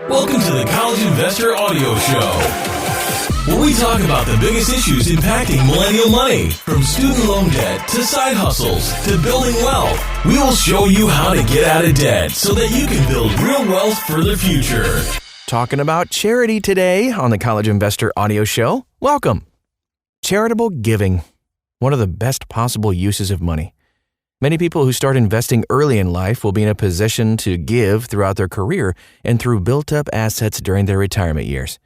Welcome to the College Investor Audio Show, where we talk about the biggest issues impacting millennial money, from student loan debt to side hustles to building wealth. We will show you how to get out of debt so that you can build real wealth for the future. Talking about charity today on the College Investor Audio Show. Welcome. Charitable giving, one of the best possible uses of money. Many people who start investing early in life will be in a position to give throughout their career and through built-up assets during their retirement years.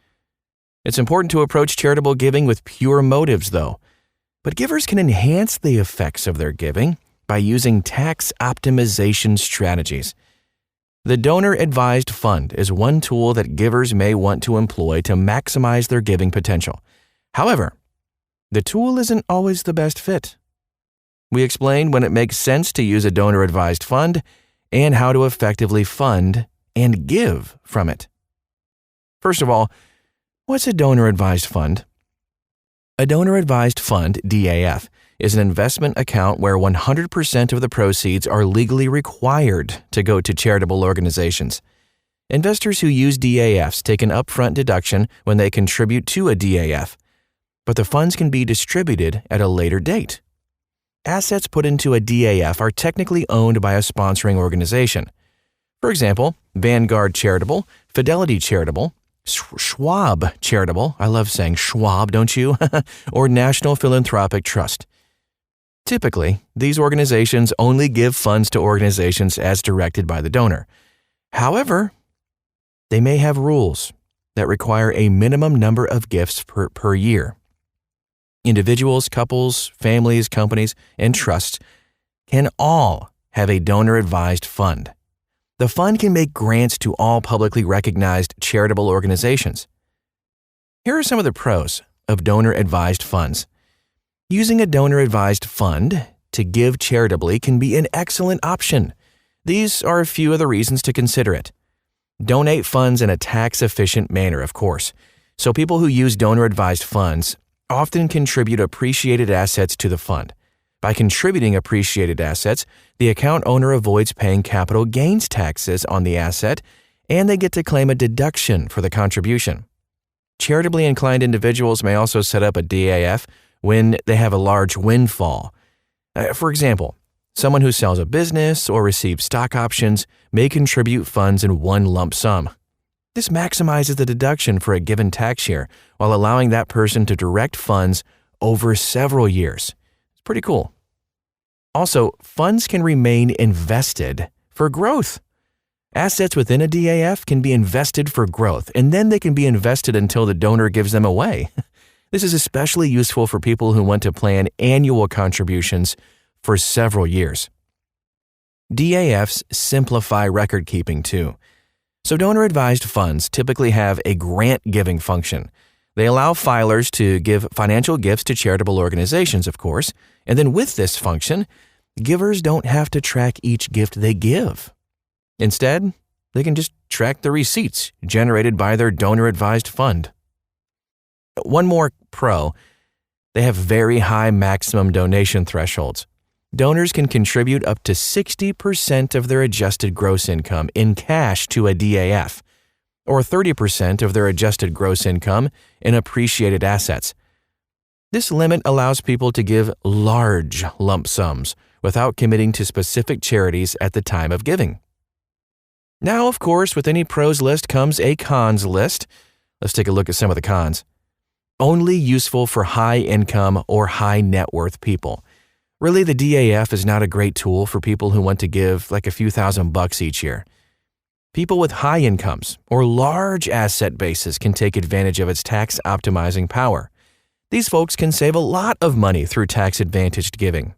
It's important to approach charitable giving with pure motives, though. But givers can enhance the effects of their giving by using tax optimization strategies. The donor-advised fund is one tool that givers may want to employ to maximize their giving potential. However, the tool isn't always the best fit. We explain when it makes sense to use a donor-advised fund and how to effectively fund and give from it. First of all, what's a donor-advised fund? A donor-advised fund, DAF, is an investment account where 100% of the proceeds are legally required to go to charitable organizations. Investors who use DAFs take an upfront deduction when they contribute to a DAF, but the funds can be distributed at a later date. Assets put into a DAF are technically owned by a sponsoring organization. For example, Vanguard Charitable, Fidelity Charitable, Schwab Charitable, I love saying Schwab, don't you? Or National Philanthropic Trust. Typically, these organizations only give funds to organizations as directed by the donor. However, they may have rules that require a minimum number of gifts per year. Individuals, couples, families, companies, and trusts can all have a donor-advised fund. The fund can make grants to all publicly recognized charitable organizations. Here are some of the pros of donor-advised funds. Using a donor-advised fund to give charitably can be an excellent option. These are a few of the reasons to consider it. Donate funds in a tax-efficient manner, of course. So people who use donor-advised funds often contribute appreciated assets to the fund. By contributing appreciated assets, the account owner avoids paying capital gains taxes on the asset, and they get to claim a deduction for the contribution. Charitably inclined individuals may also set up a DAF when they have a large windfall. For example, someone who sells a business or receives stock options may contribute funds in one lump sum. This maximizes the deduction for a given tax year while allowing that person to direct funds over several years. It's pretty cool. Also, funds can remain invested for growth. Assets within a DAF can be invested for growth, and then they can be invested until the donor gives them away. This is especially useful for people who want to plan annual contributions for several years. DAFs simplify record keeping too. So donor-advised funds typically have a grant-giving function. They allow filers to give financial gifts to charitable organizations, of course, and then with this function, givers don't have to track each gift they give. Instead, they can just track the receipts generated by their donor-advised fund. One more pro, they have very high maximum donation thresholds. Donors can contribute up to 60% of their adjusted gross income in cash to a DAF, or 30% of their adjusted gross income in appreciated assets. This limit allows people to give large lump sums without committing to specific charities at the time of giving. Now, of course, with any pros list comes a cons list. Let's take a look at some of the cons. Only useful for high income or high net worth people. Really, the DAF is not a great tool for people who want to give like a few $1,000s each year. People with high incomes or large asset bases can take advantage of its tax optimizing power. These folks can save a lot of money through tax-advantaged giving.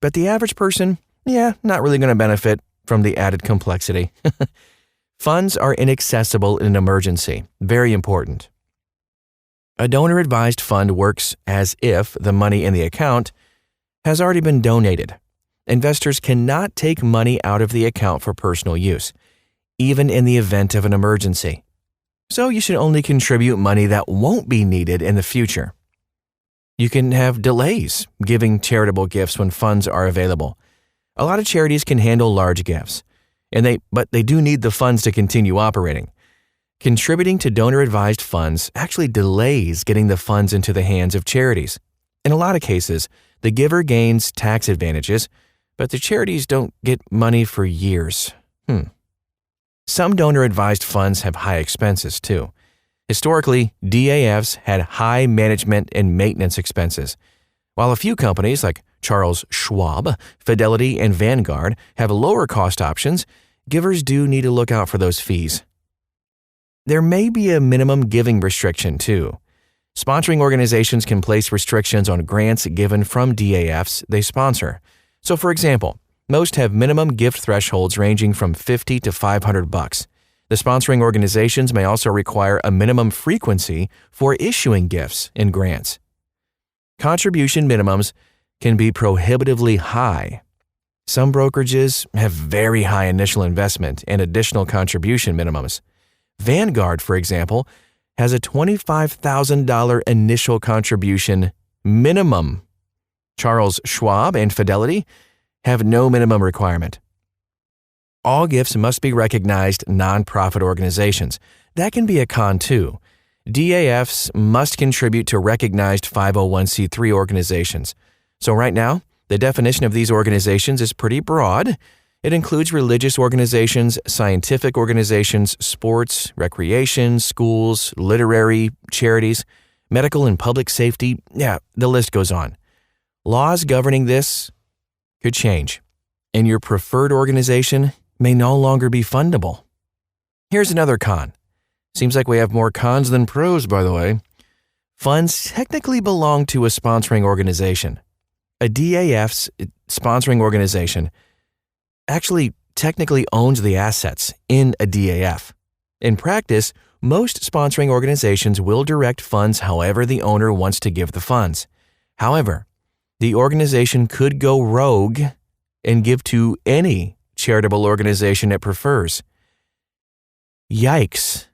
But the average person, not really going to benefit from the added complexity. Funds are inaccessible in an emergency. Very important. A donor-advised fund works as if the money in the account has already been donated. Investors cannot take money out of the account for personal use, even in the event of an emergency. So you should only contribute money that won't be needed in the future. You can have delays giving charitable gifts when funds are available. A lot of charities can handle large gifts, but they do need the funds to continue operating. Contributing to donor-advised funds actually delays getting the funds into the hands of charities. In a lot of cases, the giver gains tax advantages, but the charities don't get money for years. Some donor-advised funds have high expenses, too. Historically, DAFs had high management and maintenance expenses. While a few companies like Charles Schwab, Fidelity, and Vanguard have lower cost options, givers do need to look out for those fees. There may be a minimum giving restriction, too. Sponsoring organizations can place restrictions on grants given from DAFs they sponsor. So, for example, most have minimum gift thresholds ranging from $50 to $500. The sponsoring organizations may also require a minimum frequency for issuing gifts and grants. Contribution minimums can be prohibitively high. Some brokerages have very high initial investment and additional contribution minimums. Vanguard, for example, has a $25,000 initial contribution minimum. Charles Schwab and Fidelity have no minimum requirement. All gifts must be recognized nonprofit organizations. That can be a con too. DAFs must contribute to recognized 501c3 organizations. So right now, the definition of these organizations is pretty broad. It includes religious organizations, scientific organizations, sports, recreation, schools, literary, charities, medical and public safety. Yeah, the list goes on. Laws governing this could change, and your preferred organization may no longer be fundable. Here's another con. Seems like we have more cons than pros, by the way. Funds technically belong to a sponsoring organization. A DAF's sponsoring organization actually technically owns the assets in a DAF. In practice, most sponsoring organizations will direct funds however the owner wants to give the funds. However, the organization could go rogue and give to any charitable organization it prefers. Yikes.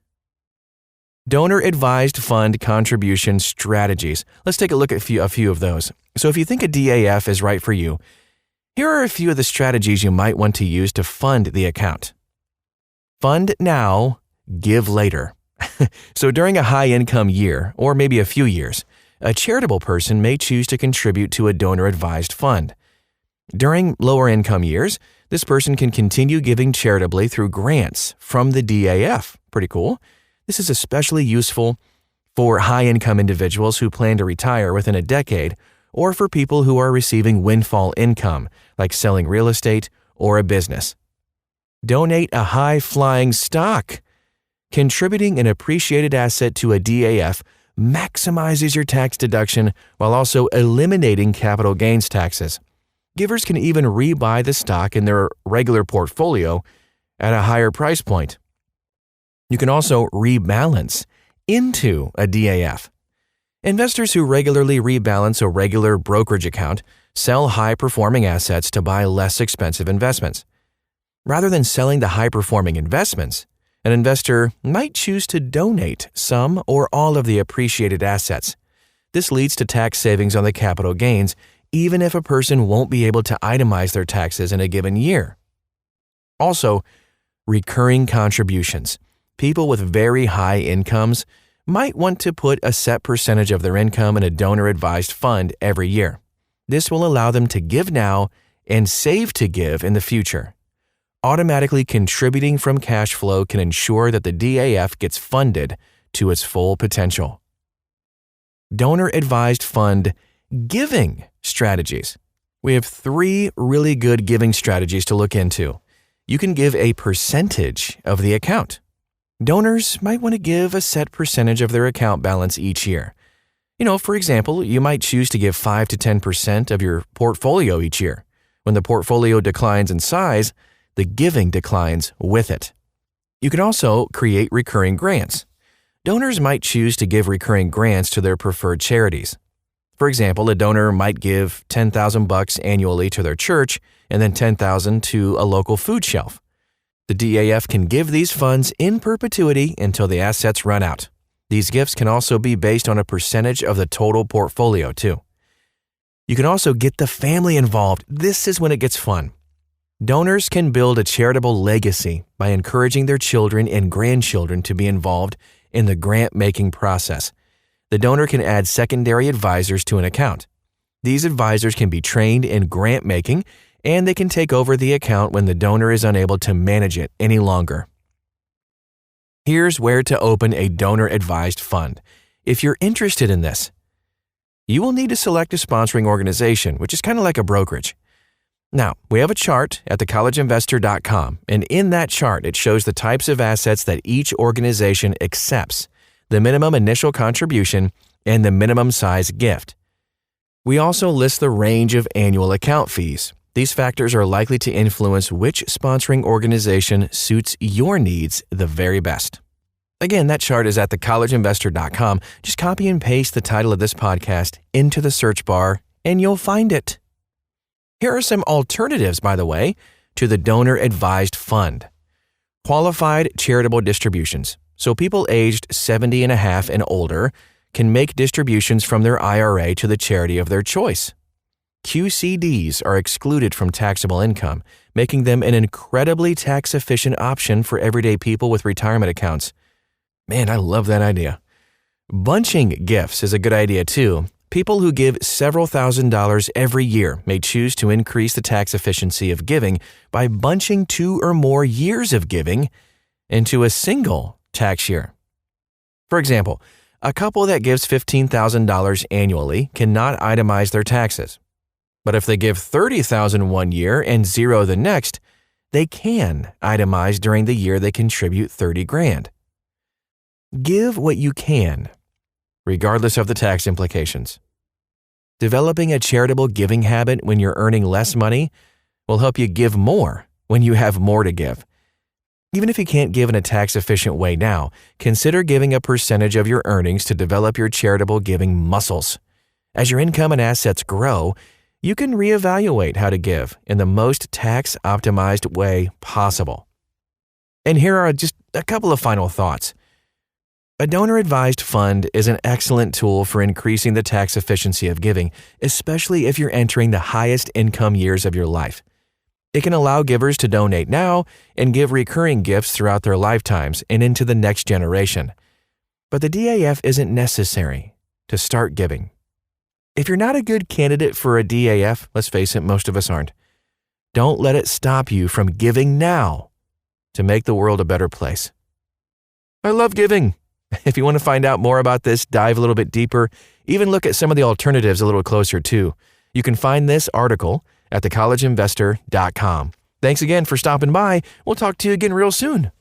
Donor-advised fund contribution strategies. Let's take a look at a few of those. So if you think a DAF is right for you, here are a few of the strategies you might want to use to fund the account. Fund now, give later. So during a high-income year, or maybe a few years, a charitable person may choose to contribute to a donor-advised fund. During lower-income years, this person can continue giving charitably through grants from the DAF. Pretty cool. This is especially useful for high-income individuals who plan to retire within a decade, or for people who are receiving windfall income, like selling real estate or a business. Donate a high-flying stock. Contributing an appreciated asset to a DAF maximizes your tax deduction while also eliminating capital gains taxes. Givers can even rebuy the stock in their regular portfolio at a higher price point. You can also rebalance into a DAF. Investors who regularly rebalance a regular brokerage account sell high-performing assets to buy less expensive investments. Rather than selling the high-performing investments, an investor might choose to donate some or all of the appreciated assets. This leads to tax savings on the capital gains, even if a person won't be able to itemize their taxes in a given year. Also, recurring contributions. People with very high incomes might want to put a set percentage of their income in a donor-advised fund every year. This will allow them to give now and save to give in the future. Automatically contributing from cash flow can ensure that the DAF gets funded to its full potential. Donor-advised fund giving strategies. We have 3 really good giving strategies to look into. You can give a percentage of the account. Donors might want to give a set percentage of their account balance each year. For example, you might choose to give 5 to 10% of your portfolio each year. When the portfolio declines in size, the giving declines with it. You can also create recurring grants. Donors might choose to give recurring grants to their preferred charities. For example, a donor might give $10,000 annually to their church and then $10,000 to a local food shelf. The DAF can give these funds in perpetuity until the assets run out. These gifts can also be based on a percentage of the total portfolio, too. You can also get the family involved. This is when it gets fun. Donors can build a charitable legacy by encouraging their children and grandchildren to be involved in the grant-making process. The donor can add secondary advisors to an account. These advisors can be trained in grant-making, and they can take over the account when the donor is unable to manage it any longer. Here's where to open a donor-advised fund. If you're interested in this, you will need to select a sponsoring organization, which is kind of like a brokerage. Now, we have a chart at thecollegeinvestor.com, and in that chart, it shows the types of assets that each organization accepts, the minimum initial contribution, and the minimum size gift. We also list the range of annual account fees. These factors are likely to influence which sponsoring organization suits your needs the very best. Again, that chart is at thecollegeinvestor.com. Just copy and paste the title of this podcast into the search bar, and you'll find it. Here are some alternatives, by the way, to the donor-advised fund. Qualified charitable distributions. So people aged 70 and a half and older can make distributions from their IRA to the charity of their choice. QCDs are excluded from taxable income, making them an incredibly tax-efficient option for everyday people with retirement accounts. Man, I love that idea. Bunching gifts is a good idea too. People who give several $1,000s every year may choose to increase the tax efficiency of giving by bunching 2 or more years of giving into a single tax year. For example, a couple that gives $15,000 annually cannot itemize their taxes. But if they give $30,000 one year and $0 the next, they can itemize during the year they contribute $30,000. Give what you can, regardless of the tax implications. Developing a charitable giving habit when you're earning less money will help you give more when you have more to give. Even if you can't give in a tax-efficient way now, consider giving a percentage of your earnings to develop your charitable giving muscles. As your income and assets grow, you can reevaluate how to give in the most tax-optimized way possible. And here are just a couple of final thoughts. A donor-advised fund is an excellent tool for increasing the tax efficiency of giving, especially if you're entering the highest income years of your life. It can allow givers to donate now and give recurring gifts throughout their lifetimes and into the next generation. But the DAF isn't necessary to start giving. If you're not a good candidate for a DAF, let's face it, most of us aren't. Don't let it stop you from giving now to make the world a better place. I love giving. If you want to find out more about this, dive a little bit deeper, even look at some of the alternatives a little closer too. You can find this article at thecollegeinvestor.com. Thanks again for stopping by. We'll talk to you again real soon.